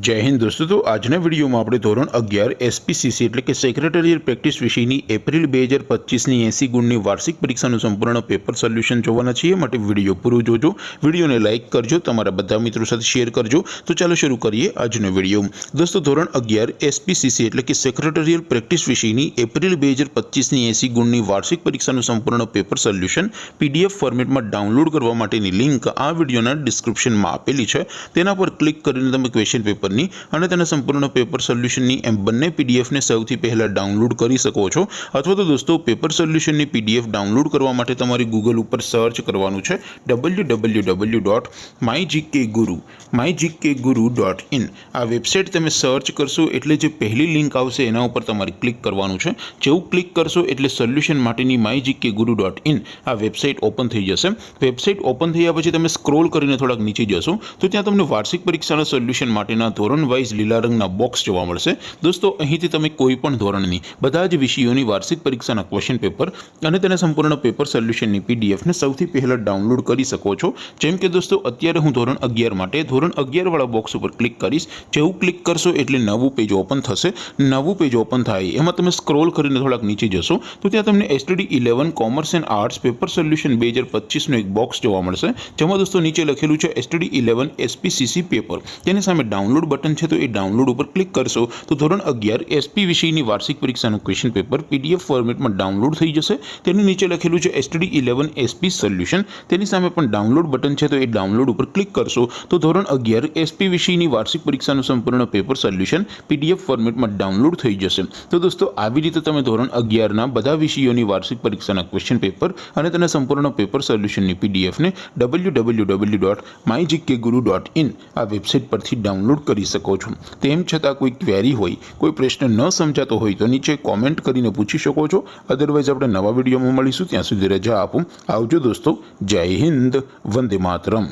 जय हिंद दोस्तों। तो आजना वीडियो में આપણે ધોરણ 11 એસપીસીસી એટલે કે સેક્રેટરીયલ પ્રેક્ટિસ વિષયની એપ્રિલ 2025ની 80 ગુણની વાર્ષિક પરીક્ષાનું સંપૂર્ણ પેપર સોલ્યુશન જોવાના છીએ। માટે વિડીયો પૂરો જોજો, વિડીયોને લાઇક કરજો, તમારા બધા મિત્રો સાથે શેર કરજો। તો ચાલો શરૂ કરીએ આજનો વિડીયો। દોસ્તો ધોરણ 11 એસપીસીસી એટલે કે સેક્રેટરીયલ પ્રેક્ટિસ વિષયની એપ્રિલ 2025ની 80 ગુણની વાર્ષિક પરીક્ષાનું સંપૂર્ણ પેપર સોલ્યુશન પીડીએફ ફોર્મેટમાં ડાઉનલોડ કરવા માટેની લિંક આ વિડીયોના ડિસ્ક્રિપ્શનમાં આપેલી છે। તેના પર ક્લિક કરીને તમે ક્વેશ્ચન પેપર અને તેના સંપૂર્ણ પેપર સોલ્યુશનની એમ બંને પીડીએફને સૌથી પહેલા ડાઉનલોડ કરી શકો છો। અથવા તો દોસ્તો પેપર સોલ્યુશનની પીડીએફ ડાઉનલોડ કરવા માટે તમારે ગૂગલ ઉપર સર્ચ કરવાનું છે www.mygkguru.in। આ વેબસાઇટ તમે સર્ચ કરશો એટલે જે પહેલી લિંક આવશે એના ઉપર તમારે ક્લિક કરવાનું છે। જેવું ક્લિક કરશો એટલે સોલ્યુશન માટેની mygkguru.in આ વેબસાઇટ ઓપન થઈ જશે। વેબસાઇટ ઓપન થયા પછી તમે સ્ક્રોલ કરીને થોડાક નીચે જશો તો ત્યાં તમને વાર્ષિક પરીક્ષાના સોલ્યુશન માટેના ધોરણ વાઇઝ લીલા રંગના બોક્સ જોવા મળશે। દોસ્તો અહીંથી તમે કોઈ પણ ધોરણની બધા જ વિષયોની વાર્ષિક પરીક્ષાના ક્વેશ્ચન પેપર અને તેના સંપૂર્ણ પેપર સોલ્યુશનની પીડીએફને સૌથી પહેલા ડાઉનલોડ કરી શકો છો। જેમ કે દોસ્તો અત્યારે હું ધોરણ 11 માટે ધોરણ 11 વાળા બોક્સ ઉપર ક્લિક કરીશ। જેવું ક્લિક કરશો એટલે નવું પેજ ઓપન થશે। નવું પેજ ઓપન થાય એમાં તમે સ્ક્રોલ કરીને થોડાક નીચે જશો તો ત્યાં તમને STD 11 commerce and arts paper solution 2025નું એક બોક્સ જોવા મળશે। જેમાં દોસ્તો નીચે લખેલું છે એસટીડી 11 એસપીસીસી પેપર। તેની સામે ડાઉનલોડ બટન છે, તો એ ડાઉનલોડ ઉપર ક્લિક કરશો તો ધોરણ 11 એસપી વિષયની વાર્ષિક પરીક્ષાનું ક્વેશ્ચન પેપર પીડીએફ ફોર્મેટમાં ડાઉનલોડ થઈ જશે। તેની નીચે લખેલું છે એસટીડી 11 એસપી સોલ્યુશન। તેની સામે પણ ડાઉનલોડ બટન છે, તો એ ડાઉનલોડ ઉપર ક્લિક કરશો તો ધોરણ 11 એસપી વિષયની વાર્ષિક પરીક્ષાનું સંપૂર્ણ પેપર સોલ્યુશન પીડીએફ ફોર્મેટમાં ડાઉનલોડ થઈ જશે। તો દોસ્તો આવી રીતે તમે ધોરણ 11ના બધા વિષયોની વાર્ષિક પરીક્ષાના ક્વેશ્ચન પેપર અને તેના સંપૂર્ણ પેપર સોલ્યુશનની પીડીએફને www.mygkguru.in આ વેબસાઇટ પરથી ડાઉનલોડ કરી શકો છો। તેમ છતાં કોઈ ક્વેરી હોય, કોઈ પ્રશ્ન ન સમજાતો હોય તો નીચે કોમેન્ટ કરીને પૂછી શકો છો। અદરવાઇઝ આપણે નવા વિડીયોમાં મળીશું, ત્યાં સુધી રજા આપો। આવજો દોસ્તો, જય હિન્દ, વંદે માતરમ।